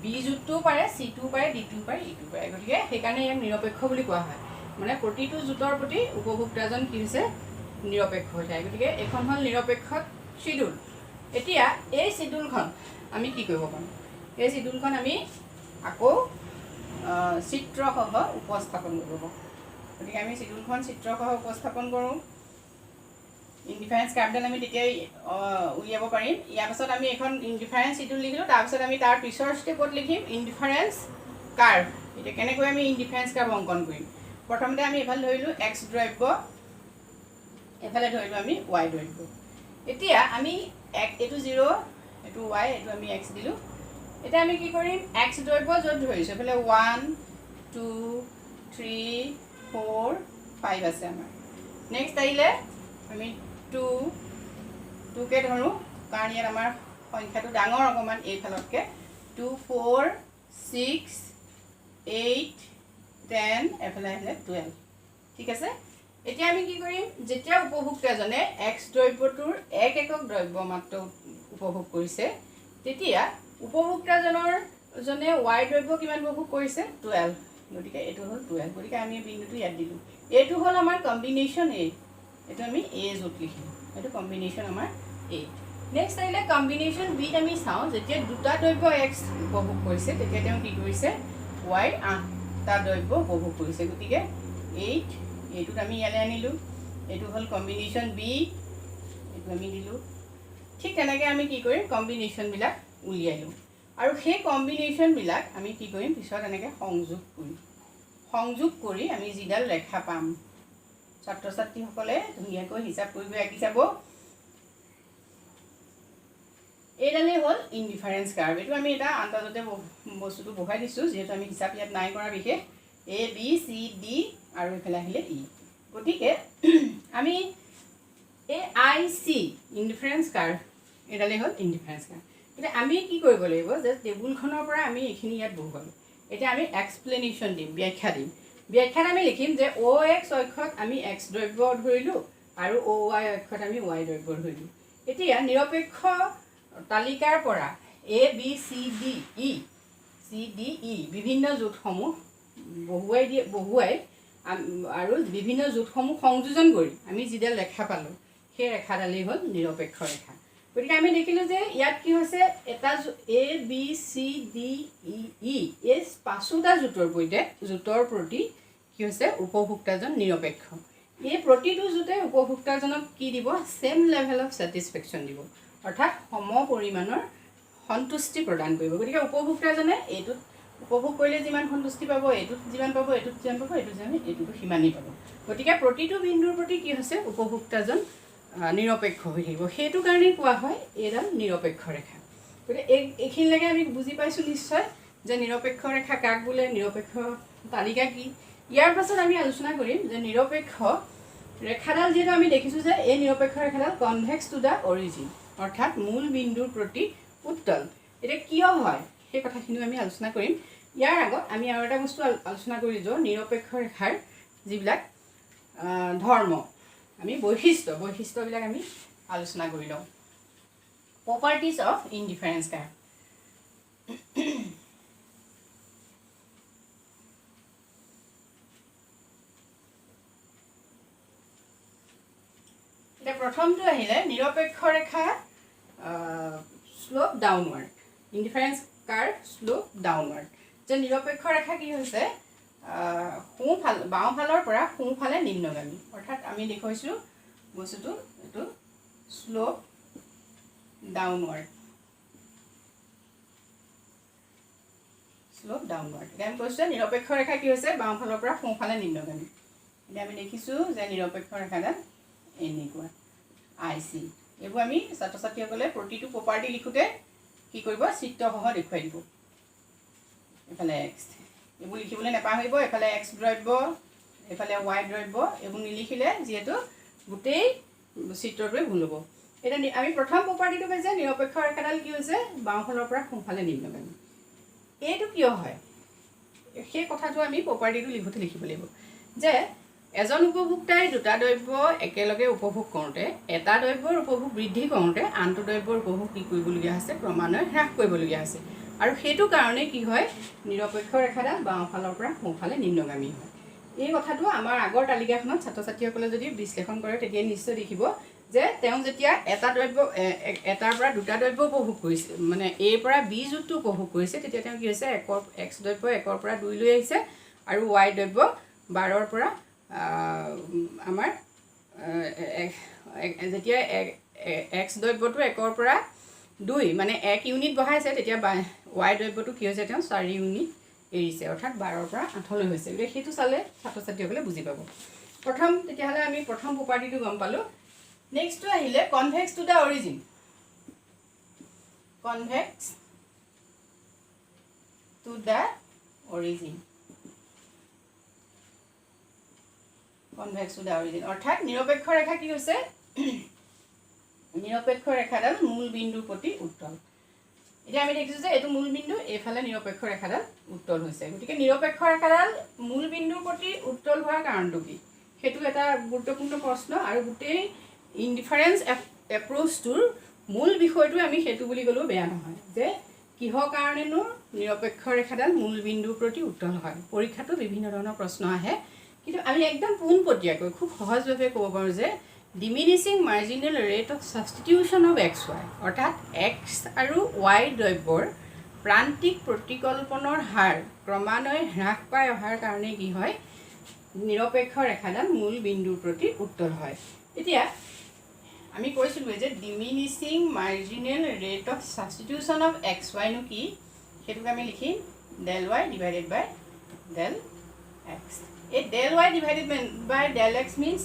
বি জোঁটটোও পাৰে, চিটোও পাৰে, ডিটোও পাৰে, ইটোও পাৰে। গতিকে সেইকাৰণে ইয়াক নিৰপেক্ষ বুলি কোৱা হয়। মানে প্ৰতিটো জোঁটৰ প্ৰতি উপভোক্তাজন কি হৈছে, নিৰপেক্ষ হৈ থাকে। গতিকে এইখন হ'ল নিৰপেক্ষ শিডিউল। এতিয়া এই শিডিউলখন আমি কি কৰিব পাৰোঁ, এই শিডিউলখন আমি আকৌ চিত্ৰসহ উপস্থাপন কৰিব পাৰোঁ। গতিকে আমি শিডিউলখন চিত্ৰসহ উপস্থাপন কৰোঁ। ইনডিফাৰেঞ্চ কাৰ্ভডাল আমি তেতিয়াই উলিয়াব পাৰিম। ইয়াৰ পাছত আমি এখন ইনডিফাৰেঞ্চ শিডিউল লিখিলোঁ, তাৰপিছত আমি তাৰ পিছৰ ষ্টেপত লিখিম ইনডিফাৰেঞ্চ কাৰ্ভ। এতিয়া কেনেকৈ আমি ইনডিফাৰেঞ্চ কাৰ্ভ অংকন কৰিম। প্ৰথমতে আমি এইফালে ধৰিলোঁ এক্স দ্ৰব্য, এইফালে ধৰিলোঁ আমি ৱাই দ্ৰব্য। এতিয়া আমি এইটো 0, এইটো ৱাই, এইটো আমি এক্স দিলোঁ। এতিয়া আমি কি কৰিম, এক্স দ্ৰব্য য'ত ধৰিছোঁ এইফালে 1 2 3 4 5 আছে আমাৰ। নেক্সট আহিলে আমি 2কে ধৰোঁ, কাৰণ ইয়াত আমাৰ সংখ্যাটো ডাঙৰ অকণমান এইফালতকৈ। 2 4 6 8 10, এফালে আহিলে 12। ঠিক আছে। এতিয়া আমি কি কৰিম, যেতিয়া উপভোক্তাজনে এক্স দ্ৰব্যটোৰ এক একক দ্ৰব্য মাত্ৰ উপভোগ কৰিছে, তেতিয়া উপভোক্তাজনে ৱাই দ্ৰব্য কিমান উপভোগ কৰিছে, 12। গতিকে এইটো হ'ল 12। গতিকে আমি বিন্দুটো ইয়াত দিলোঁ। এইটো হ'ল আমাৰ কম্বিনেশ্যন এ, এইটো আমি এ জোঁট লিখিম, এইটো কম্বিনেশ্যন আমাৰ এ। নেক্সট আহিলে কম্বিনেশ্যন বিত আমি চাওঁ, যেতিয়া দুটা দ্ৰব্য এক্স উপভোগ কৰিছে তেতিয়া তেওঁ কি কৰিছে, ৱাইৰ 8টা দ্ৰব্য উপভোগ কৰিছে। গতিকে 8, এইটোত আমি ইয়ালৈ আনিলোঁ। এইটো হ'ল কম্বিনেশ্যন বি, এইটো আমি দিলোঁ। ঠিক তেনেকৈ আমি কি কৰিম, কম্বিনেশ্যনবিলাক উলিয়াই লওঁ আৰু সেই কম্বিনেশ্যনবিলাক আমি কি কৰিম, পিছত এনেকৈ সংযোগ কৰি আমি যিডাল ৰেখা পাম, ছাত্ৰ ছাত্ৰীসকলে ধুনীয়াকৈ হিচাপ কৰিব আঁকি চাব। এইডালেই হ'ল ইনডিফাৰেঞ্চ কাৰ্ভ। এইটো আমি এটা আন্দাজতে বস্তুটো বহাই দিছোঁ, যিহেতু আমি হিচাপ ইয়াত নাই কৰা বিশেষ। এ বি চি ডি আৰু এইফালে আহিলে ই। গতিকে আমি এই আই চি ইনডিফাৰেঞ্চ কাৰ্ভ, এইডালেই হ'ল ইনডিফাৰেঞ্চ কাৰ্ভ। এতিয়া আমি কি কৰিব লাগিব, যে টেবুলখনৰ পৰা আমি এইখিনি ইয়াত বহুৱালোঁ। এতিয়া আমি এক্সপ্লেনেশ্যন দিম, ব্যাখ্যা দিম। ব্যাখ্যাত আমি লিখিম যে অ' এক্স অক্ষত আমি এক্স দ্ৰব্য ধৰিলোঁ আৰু অ' ৱাই অক্ষত আমি ৱাই দ্ৰব্য ধৰিলোঁ। এতিয়া নিৰপেক্ষ তালিকাৰ পৰা A B C D E বিভিন্ন জোঁটসমূহ বহুৱাই আৰু বিভিন্ন জোঁটসমূহ সংযোজন কৰি আমি যিডাল ৰেখা পালোঁ, সেই ৰেখাডালেই হ'ল নিৰপেক্ষ ৰেখা। গতিকে আমি দেখিলোঁ যে ইয়াত কি হৈছে, এটা A B C D E এই 5টা জোঁটৰ প্ৰতি কি হৈছে, উপভোক্তাজন নিৰপেক্ষ। এই প্ৰতিটো জোঁটে উপভোক্তাজনক কি দিব, ছেম লেভেল অফ ছেটিছফেকশ্যন দিব, অৰ্থাৎ সম পৰিমাণৰ সন্তুষ্টি প্ৰদান কৰিব। গতিকে উপভোক্তাজনে এইটোত উপভোগ কৰিলে যিমান সন্তুষ্টি পাব, এইটোত যিমান পাব, এইটোতো সিমানেই পাব। গতিকে প্ৰতিটো বিন্দুৰ প্ৰতি কি হৈছে, উপভোক্তাজন নিৰপেক্ষ হৈ থাকিব সেইটো কাৰণে কোৱা হয় এইডাল নিৰপেক্ষ ৰেখা গতিকে এইখিনিলৈকে আমি বুজি পাইছোঁ নিশ্চয় যে নিৰপেক্ষ ৰেখা কাক বোলে নিৰপেক্ষ তালিকা কি ইয়াৰ পাছত আমি আলোচনা কৰিম যে নিৰপেক্ষ ৰেখাডাল যিহেতু আমি দেখিছোঁ যে এই নিৰপেক্ষ ৰেখাডাল কনভেক্স টু দ্য অৰিজিন অৰ্থাৎ মূল বিন্দুৰ প্ৰতি উত্তল এতিয়া কিয় হয় সেই কথাখিনিও আমি আলোচনা কৰিম ইয়াৰ আগত আমি আৰু এটা বস্তু আলোচনা কৰি দিওঁ নিৰপেক্ষ ৰেখাৰ যিবিলাক ধৰ্ম আমি বৈশিষ্ট্যবিলাক আমি আলোচনা কৰি লওঁ প্ৰপাৰ্টিজ অফ ইনডিফাৰেঞ্চ কাৰ্ভ এতিয়া প্ৰথমটো আহিলে নিৰপেক্ষ ৰেখা slope downward indifference curve slope downward যে নিৰপেক্ষ ৰেখা কি হৈছে বাওঁফালৰ পৰা সোঁফালে নিম্নগামী অৰ্থাৎ আমি দেখুৱাইছোঁ বস্তুটো এইটো শ্লোপ ডাউনৱাৰ্ড এতিয়া আমি কৈছোঁ নিৰপেক্ষ ৰেখা কি হৈছে বাওঁফালৰ পৰা সোঁফালে নিম্নগামী এতিয়া আমি দেখিছোঁ যে নিৰপেক্ষ ৰেখাডাল এনেকুৱা IC এইবোৰ আমি ছাত্ৰ ছাত্ৰীসকলে প্ৰতিটো প্ৰপাৰ্টি লিখোঁতে কি কৰিব চিত্ৰসহ দেখুৱাই দিব এইফালে এক্স এইবোৰ লিখিবলৈ নাপাহৰিব এইফালে এক্স দ্ৰব্য এইফালে ৱাই দ্ৰব্য এইবোৰ নিলিখিলে যিহেতু গোটেই চিত্ৰটোৱে ভুল হ'ব এতিয়া আমি প্ৰথম প্ৰপাৰ্টিটো পাইছে নিৰপেক্ষ ৰেখাডাল কি হৈছে বাওঁফালৰ পৰা সোঁফালে নিম্নগামী এইটো কিয় হয় সেই কথাটো আমি প্ৰপাৰ্টিটো লিখোঁতে লিখিব লাগিব যে এজন উপভোক্তাই দুটা দ্ৰব্য একেলগে উপভোগ কৰোঁতে এটা দ্ৰব্যৰ উপভোগ বৃদ্ধি কৰোঁতে আনটো দ্ৰব্যৰ উপভোগ কি কৰিবলগীয়া হৈছে ক্ৰমান্বয়ে হ্ৰাস কৰিবলগীয়া হৈছে আৰু সেইটো কাৰণে কি হয় নিৰপেক্ষ ৰেখাডাল বাওঁফালৰ পৰা সোঁফালে নিম্নগামী হয় এই কথাটো আমাৰ আগৰ তালিকাখনত ছাত্ৰ ছাত্ৰীসকলে যদি বিশ্লেষণ কৰে তেতিয়া নিশ্চয় দেখিব যে তেওঁ যেতিয়া এটা দ্ৰব্য এটাৰ পৰা দুটা দ্ৰব্য উপভোগ কৰিছে মানে এৰ পৰা বি যুগটো উপভোগ কৰিছে তেতিয়া তেওঁ কি হৈছে এক্স দ্ৰব্য 1ৰ পৰা 2 লৈ আহিছে আৰু ৱাই দ্ৰব্য 12ৰ পৰা আমাৰ যেতিয়া এক্স দ্ৰব্যটো 1ৰ পৰা 2 মানে 1 ইউনিট বঢ়াইছে তেতিয়া ৱাই দ্ৰব্যটো কি হৈছে তেওঁ 4 ইউনিট এৰিছে অৰ্থাৎ 12ৰ পৰা 8লৈ হৈছে গতিকে সেইটো চালে ছাত্ৰ ছাত্ৰীসকলে বুজি পাব প্ৰথম তেতিয়াহ'লে আমি প্ৰথম প্ৰপাৰ্টিটো গম পালোঁ নেক্সটটো আহিলে convex to the origin convex to the origin অৰ্থাৎ নিৰপেক্ষ ৰেখা কি হৈছে নিৰপেক্ষ ৰেখাডাল মূল বিন্দুৰ প্ৰতি উত্তল এতিয়া আমি দেখিছোঁ যে এইটো মূল বিন্দু এইফালে নিৰপেক্ষ ৰেখাডাল উত্তল হৈছে গতিকে নিৰপেক্ষ ৰেখাডাল মূল বিন্দুৰ প্ৰতি উত্তল হোৱাৰ কাৰণটো কি সেইটো এটা গুৰুত্বপূৰ্ণ প্ৰশ্ন আৰু গোটেই ইনডিফাৰেঞ্চ এপ্ৰ'চটোৰ মূল বিষয়টো আমি সেইটো বুলি ক'লেও বেয়া নহয় যে কিহৰ কাৰণেনো নিৰপেক্ষ ৰেখাডাল মূল বিন্দুৰ প্ৰতি উত্তল হয় পৰীক্ষাটো বিভিন্ন ধৰণৰ প্ৰশ্ন আহে কিন্তু আমি একদম পোনপটীয়াকৈ খুব সহজভাৱে ক'ব পাৰোঁ যে diminishing marginal rate of substitution of X Y অৰ্থাৎ এক্স আৰু ৱাই দ্ৰব্যৰ প্ৰান্তিক প্ৰতিকল্পনৰ হাৰ ক্ৰমান্বয়ে হ্ৰাস পাই অহাৰ কাৰণে কি হয় নিৰপেক্ষ ৰেখাডাল মূল বিন্দুৰ প্ৰতি উত্তল হয় এতিয়া আমি কৈছিলোঁ যে diminishing marginal rate of substitution of X ৱাইনো কি সেইটোকে আমি লিখিম del Y divided by del X এই del Y divided by del X means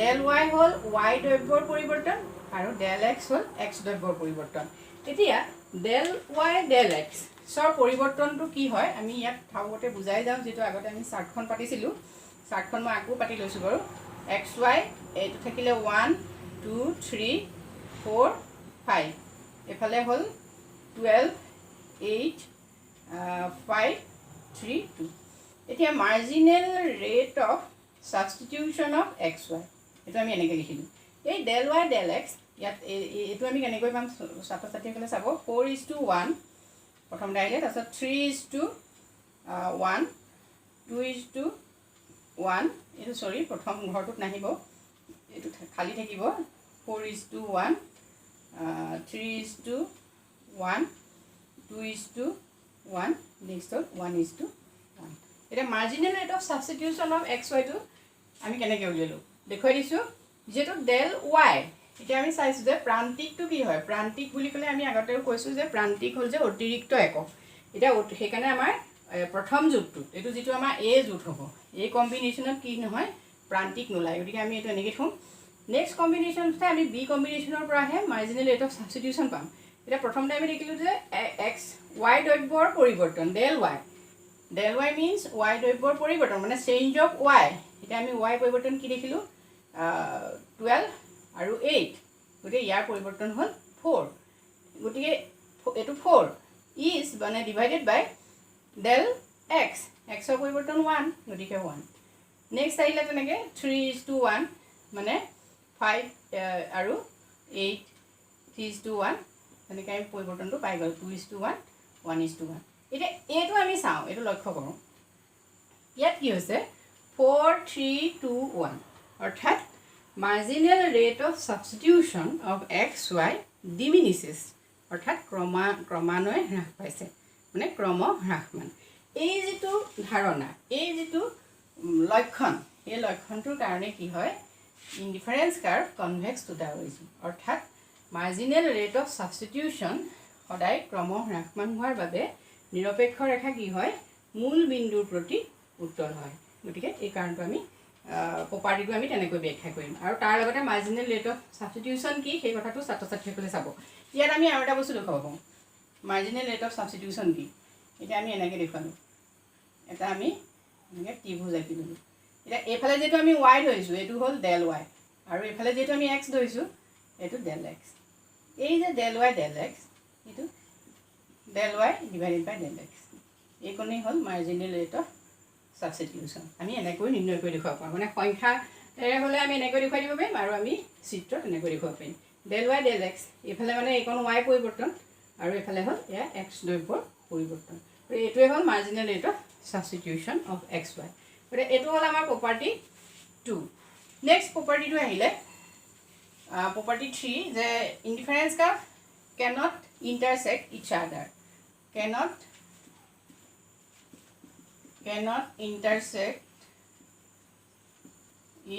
del Y হ'ল ৱাই দ্ৰব্যৰ পৰিৱৰ্তন আৰু ডেল এক্স হ'ল এক্স দ্ৰব্যৰ পৰিৱৰ্তন এতিয়া ডেল ৱাই ডেল এক্সৰ পৰিৱৰ্তনটো কি হয় আমি ইয়াত থাকোঁতে বুজাই যাওঁ যিটো আগতে আমি চাৰ্টখন পাতিছিলোঁ চাৰ্টখন মই আকৌ পাতি লৈছোঁ বাৰু এক্স ৱাই এইটো থাকিলে 1 2 3 4 5 এফালে হ'ল 12 8 5 3 2 এতিয়া marginal rate of substitution of X Y এইটো আমি এনেকৈ লিখিলোঁ এই ডেল ৱাই ডেল এক্স ইয়াত এইটো আমি কেনেকৈ পাম ছাত্ৰ ছাত্ৰীসকলে চাব 4:1 প্ৰথমতে আহিলে তাৰপিছত 3:1 2:1 এইটো চৰি প্ৰথম ঘৰটোত নাহিব এইটো খালী থাকিব 4:1 3:1 2:1 নেক্সট হ'ল 1:1 এতিয়া marginal rate of substitution of X ৱাইটো আমি কেনেকৈ উলিয়ালোঁ দেখুৱাই দিছোঁ যিহেতু ডেল ৱাই এতিয়া আমি চাইছোঁ যে প্ৰান্তিকটো কি হয় প্ৰান্তিক বুলি ক'লে আমি আগতেও কৈছোঁ যে প্ৰান্তিক হ'ল যে অতিৰিক্ত একক এতিয়া সেইকাৰণে আমাৰ প্ৰথম জোঁটটো এইটো যিটো আমাৰ এ জোঁট হ'ব এই কম্বিনেশ্যনত কি নহয় প্ৰান্তিক নোলায় গতিকে আমি এইটো এনেকৈ থ'ম নেক্সট কম্বিনেশ্যনতে আমি বি কম্বিনেশ্যনৰ পৰাহে মাৰ্জিনেল ৰেট অফ ছাবষ্টিটিউশ্যন পাম এতিয়া প্ৰথমতে আমি দেখিলোঁ যে এক্স ৱাই দ্ৰব্যৰ পৰিৱৰ্তন ডেল ৱাই মিনছ ৱাই দ্ৰব্যৰ পৰিৱৰ্তন মানে চেঞ্জ অফ ৱাই এতিয়া আমি ৱাই পৰিৱৰ্তন কি দেখিলোঁ 12 আৰু 8 গতিকে ইয়াৰ পৰিৱৰ্তন হ'ল 4 গতিকে এইটো 4 ইজ মানে ডিভাইডেড বাই ডেল এক্সৰ পৰিৱৰ্তন 1 গতিকে 1 নেক্সট আহিলে তেনেকৈ 3:1 মানে 5 আৰু 8 3:1 তেনেকৈ আমি পৰিৱৰ্তনটো পাই গ'ল 2:1 1:1 এতিয়া এইটো আমি চাওঁ এইটো লক্ষ্য কৰোঁ ইয়াত কি হৈছে 4 3 2 1 অৰ্থাৎ marginal rate of substitution of X Y diminishes অৰ্থাৎ ক্ৰমান্বয়ে হ্ৰাস পাইছে মানে ক্ৰম হ্ৰাসমান এই যিটো ধাৰণা এই যিটো লক্ষণ এই লক্ষণটোৰ কাৰণে কি হয় indifference curve convex to the origin অৰ্থাৎ মাৰ্জিনেল ৰেট অফ ছাবষ্টিটিউশ্যন সদায় ক্ৰম হ্ৰাসমান হোৱাৰ বাবে নিৰপেক্ষ ৰেখা কি হয় মূল বিন্দুৰ প্ৰতি উত্তল হয় গতিকে এই কাৰণটো আমি প্ৰপাৰ্টিটো আমি তেনেকৈ ব্যাখ্যা কৰিম আৰু তাৰ লগতে মাৰ্জিনেল ৰেট অফ ছাবষ্টিটিউশ্যন কি সেই কথাটো ছাত্ৰ ছাত্ৰীসকলে চাব ইয়াত আমি আৰু এটা বস্তু দেখুৱাব পাৰোঁ মাৰ্জিনেল ৰেট অফ ছাবষ্টিটিউশ্যন কি এতিয়া আমি এনেকৈ দেখুৱালোঁ এটা আমি এনেকৈ ত্ৰিভুজ আঁকি দিলোঁ এতিয়া এইফালে যিহেতু আমি ৱাই ধৰিছোঁ এইটো হ'ল ডেল ৱাই আৰু এইফালে যিহেতু আমি এক্স ধৰিছোঁ এইটো ডেল এক্স এই যে ডেল ৱাই ডেল এক্স এইটো Dell Y divided by del x এইকণেই হ'ল মাৰ্জিনেল ৰেট অফ ছাবষ্টিটিউশ্যন আমি এনেকৈ নিৰ্ণয় কৰি দেখুৱাব পাৰোঁ মানে সংখ্যাৰে হ'লে আমি এনেকৈ দেখুৱাই দিব পাৰিম আৰু আমি চিত্ৰত এনেকৈ দেখুৱাব পাৰিম ডেল ৱাই ডেল এক্স এইফালে মানে এইকণ ৱাই পৰিৱৰ্তন আৰু এইফালে হ'ল এয়া এক্স দ্ৰব্যৰ পৰিৱৰ্তন এইটোৱে হ'ল marginal rate of substitution of X Y গতিকে এইটো হ'ল আমাৰ প্ৰপাৰ্টি 2 নেক্সট প্ৰপাৰ্টিটো আহিলে প্ৰপাৰ্টি 3 যে ইনডিফাৰেঞ্চ কাৰ্ভ কেনট ইণ্টাৰছেক্ট ইচ আদাৰ কেনট intersect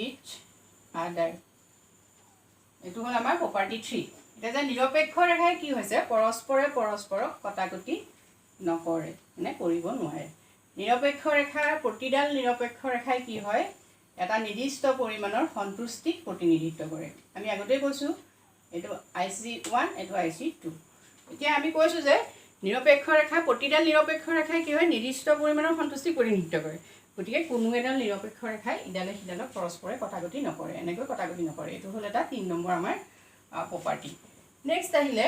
each other এইটো হ'ল আমাৰ প্ৰপাৰ্টি 3 এতিয়া যে নিৰপেক্ষ ৰেখাই কি হৈছে পৰস্পৰে পৰস্পৰক কটাকটি নকৰে মানে কৰিব নোৱাৰে নিৰপেক্ষ ৰেখাৰ প্ৰতিডাল নিৰপেক্ষ ৰেখাই কি হয় এটা নিৰ্দিষ্ট পৰিমাণৰ সন্তুষ্টিক প্ৰতিনিধিত্ব কৰে আমি আগতেই কৈছোঁ এইটো IC1 এইটো IC2 এতিয়া আমি কৈছোঁ যে নিৰপেক্ষ ৰেখা প্ৰতিডাল নিৰপেক্ষ ৰেখাই কি হয় নিৰ্দিষ্ট পৰিমাণৰ সন্তুষ্টি প্ৰতিনিধিত্ব কৰে গতিকে কোনো এডাল নিৰপেক্ষ ৰেখাই ইডালে সিডালক পৰস্পৰে কটাকটি নকৰে এনেকৈ কটাকটি নকৰে এইটো হ'ল এটা 3 নম্বৰ আমাৰ প্ৰপাৰ্টি নেক্সট আহিলে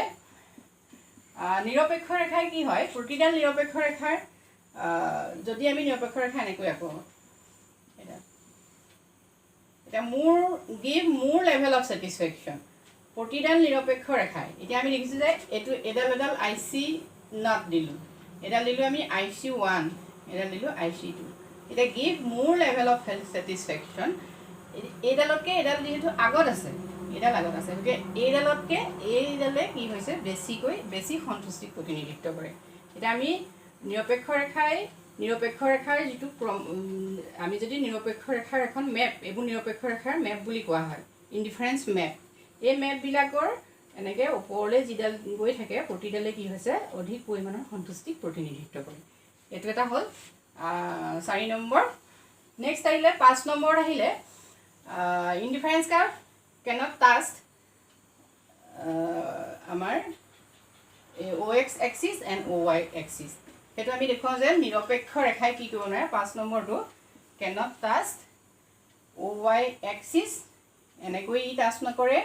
নিৰপেক্ষ ৰেখাই কি হয় প্ৰতিডাল নিৰপেক্ষ ৰেখাৰ যদি আমি নিৰপেক্ষ ৰেখা এনেকৈ আঁকো এটা মোৰ লেভেল অফ ছেটিছফেকশ্যন প্ৰতিডাল নিৰপেক্ষ ৰেখাই এতিয়া আমি দেখিছোঁ যে এইটো এডাল IC নট দিলোঁ এডাল দিলোঁ আমি IC1 এডাল দিলোঁ IC2 এতিয়া গিভ মোৰ লেভেল অফ ছেটিছফেকশ্যন এইডালতকৈ এডাল যিহেতু আগত আছে গতিকে এইডালতকৈ এইডালে কি হৈছে বেছি সন্তুষ্টিক প্ৰতিনিধিত্ব কৰে এতিয়া আমি নিৰপেক্ষ ৰেখাৰ যিটো আমি যদি নিৰপেক্ষ ৰেখাৰ এখন মেপ এইবোৰ নিৰপেক্ষ ৰেখাৰ মেপ বুলি কোৱা হয় ইনডিফাৰেঞ্চ মেপ এই মেপবিলাকৰ এনেকৈ ওপৰলৈ যিডাল গৈ থাকে প্ৰতিডালে কি হৈছে অধিক পৰিমাণৰ সন্তুষ্টিক প্ৰতিনিধিত্ব কৰে এইটো এটা হ'ল 4 নম্বৰ নেক্সট আহিলে 5 নম্বৰত আহিলে ইনডিফাৰেঞ্চ কাৰ্ভ কেনট টাচ আমাৰ OX axis and OY axis সেইটো আমি দেখুৱাওঁ যে নিৰপেক্ষ ৰেখাই কি কৰিব নোৱাৰে 5 নম্বৰটো কেনট টাচ OY এক্সিছ এনেকৈ ই টাচ নকৰে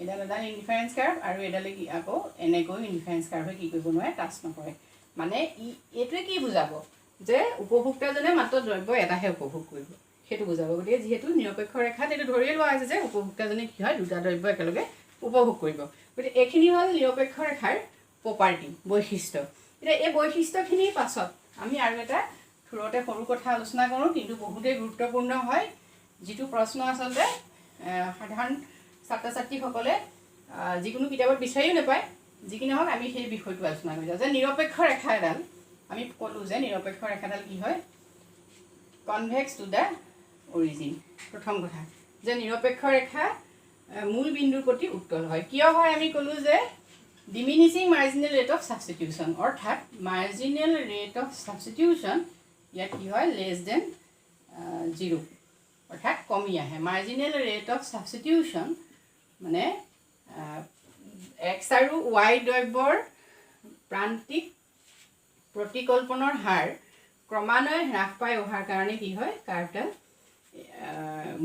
এডাল ইনডিফাৰেঞ্চ কাৰ্ভ আৰু এডালে কি আকৌ এনেকৈ ইনডিফাৰেঞ্চ কাৰ্ভে কি কৰিব নোৱাৰে টাচ নকৰে মানে এইটোৱে কি বুজাব যে উপভোক্তাজনে মাত্ৰ দ্ৰব্য এটাহে উপভোগ কৰিব সেইটো বুজাব গতিকে যিহেতু নিৰপেক্ষ ৰেখাত এইটো ধৰিয়ে লোৱা হৈছে যে উপভোক্তাজনে কি হয় দুটা দ্ৰব্য একেলগে উপভোগ কৰিব গতিকে এইখিনি হ'ল নিৰপেক্ষ ৰেখাৰ প্ৰপাৰ্টি বৈশিষ্ট্য এতিয়া এই বৈশিষ্ট্যখিনিৰ পাছত আমি আৰু এটা থোৰতে সৰু কথা আলোচনা কৰোঁ কিন্তু বহুতেই গুৰুত্বপূৰ্ণ হয় যিটো প্ৰশ্ন আচলতে সাধাৰণ ছাত্ৰ ছাত্ৰীসকলে যিকোনো কিতাপত বিচাৰিও নাপায় যিকি নহওক আমি সেই বিষয়টো আলোচনা কৰি যাওঁ যে নিৰপেক্ষ ৰেখা এডাল আমি ক'লোঁ যে নিৰপেক্ষ ৰেখাডাল কি হয় কনভেক্স টু দ্য অৰিজিন প্ৰথম কথা যে নিৰপেক্ষ ৰেখা মূল বিন্দুৰ প্ৰতি উত্তল হয় কিয় হয় আমি ক'লোঁ যে diminishing marginal rate of substitution অৰ্থাৎ মাৰ্জিনেল ৰেট অফ ছাবষ্টিটিউশ্যন ইয়াত কি হয় লেছ দেন 0 অৰ্থাৎ কমি আহে মাৰ্জিনেল ৰেট অফ ছাবষ্টিটিউশ্যন মানে এক্স আৰু ৱাই দ্ৰব্যৰ প্ৰান্তিক প্ৰতিকল্পনৰ হাৰ ক্ৰমান্বয়ে হ্ৰাস পাই অহাৰ কাৰণে কি হয় কাৰ্ভডাল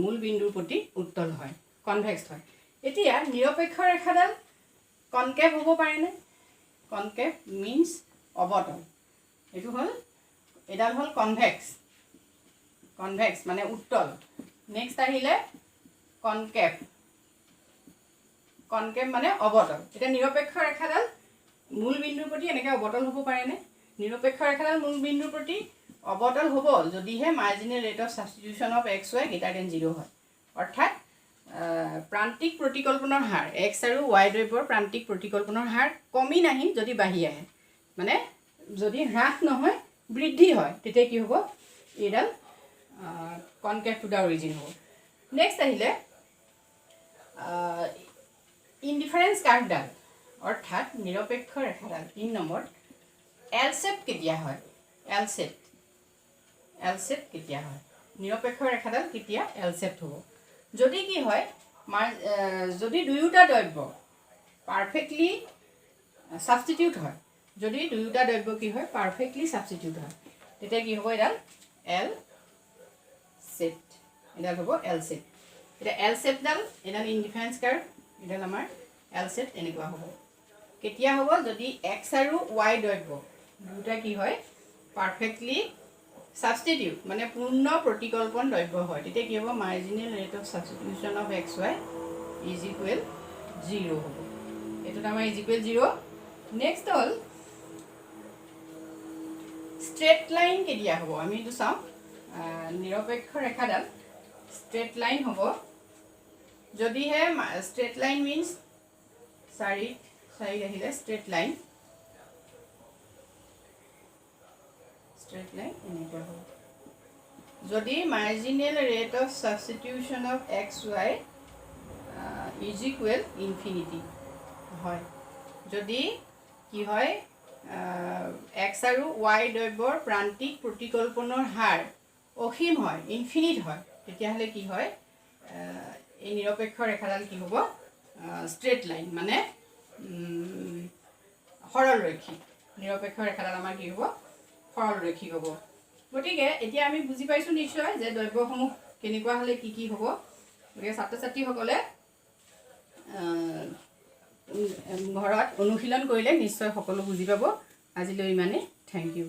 মূল বিন্দুৰ প্ৰতি উত্তল হয় কনভেক্স হয় এতিয়া নিৰপেক্ষ ৰেখাডাল কনকেভ হ'ব পাৰেনে কনকেভ মিন্স অৱতল এইটো হ'ল এডাল হ'ল কনভেক্স কনভেক্স মানে উত্তল নেক্সট আহিলে কনকেভ কনকেভ মানে অৱতল এতিয়া নিৰপেক্ষ ৰেখাডাল মূল বিন্দুৰ প্ৰতি এনেকৈ অৱতল হ'ব পাৰেনে নিৰপেক্ষ ৰেখাডাল মূল বিন্দুৰ প্ৰতি অৱতল হ'ব যদিহে marginal rate of substitution of X Y greater than 0 হয় অৰ্থাৎ প্ৰান্তিক প্ৰতিকল্পনৰ হাৰ এক্স আৰু ৱাই দ্ৰব্যৰ প্ৰান্তিক প্ৰতিকল্পনৰ হাৰ কমি নাহি যদি বাঢ়ি আহে মানে যদি হ্ৰাস নহয় বৃদ্ধি হয় তেতিয়া কি হ'ব এইডাল কনকেভ টু দ্য অৰিজিন হ'ব নেক্সট আহিলে ইনডিফাৰেঞ্চ কাৰ্ভডাল অৰ্থাৎ নিৰপেক্ষ ৰেখাডাল 3 নম্বৰ এল শেপ কেতিয়া হয় এল শেপ কেতিয়া হয় নিৰপেক্ষ ৰেখাডাল কেতিয়া এল শেপ হ'ব যদি কি হয় যদি দুয়োটা দ্ৰব্য পাৰফেক্টলি ছাবষ্টিটিউট হয় যদি দুয়োটা দ্ৰব্য কি হয় পাৰফেক্টলি ছাবষ্টিটিউট হয় তেতিয়া কি হ'ব এডাল এল শেপ এডাল হ'ব এল শেপ এতিয়া এল শেপডাল এডাল ইনডিফাৰেঞ্চ কাৰ্ভ এডাল আমাৰ এল শেপ এনেকুৱা হ'ব কেতিয়া হ'ব যদি এক্স আৰু ৱাই দ্ৰব্য দুটা কি হয় পাৰফেক্টলি ছাবষ্টিটিউট মানে পূৰ্ণ প্ৰতিকল্পন দ্ৰব্য হয় তেতিয়া কি হ'ব marginal rate of substitution of X y is equal 0 হ'ব এইটোত আমাৰ ইজ ইকুৱেল 0 নেক্সট হ'ল ষ্ট্ৰেট লাইন কেতিয়া হ'ব আমি এইটো চাওঁ নিৰপেক্ষ ৰেখাডাল ষ্ট্ৰেট লাইন হ'ব যদিহে ষ্ট্ৰেট লাইন মিন্স চাৰিত আহিলে ষ্ট্ৰেট লাইন এনেকুৱা হ'ব যদি marginal rate of substitution of X y is equal infinity হয় যদি কি হয় এক্স আৰু ৱাই দ্ৰব্যৰ প্ৰান্তিক প্ৰতিকল্পনৰ হাৰ অসীম হয় ইনফিনিট হয় তেতিয়াহ'লে কি হয় এই নিৰপেক্ষ ৰেখাডাল কি হ'ব ষ্ট্ৰেট লাইন মানে সৰলৰৈখিক নিৰপেক্ষ ৰেখাডাল আমাৰ কি হ'ব সৰলৰৈখিক হ'ব গতিকে এতিয়া আমি বুজি পাইছোঁ নিশ্চয় যে দ্ৰব্যসমূহ কেনেকুৱা হ'লে কি হ'ব গতিকে ছাত্ৰ ছাত্ৰীসকলে ঘৰত অনুশীলন কৰিলে নিশ্চয় সকলো বুজি পাব আজিলৈ ইমানেই থেংক ইউ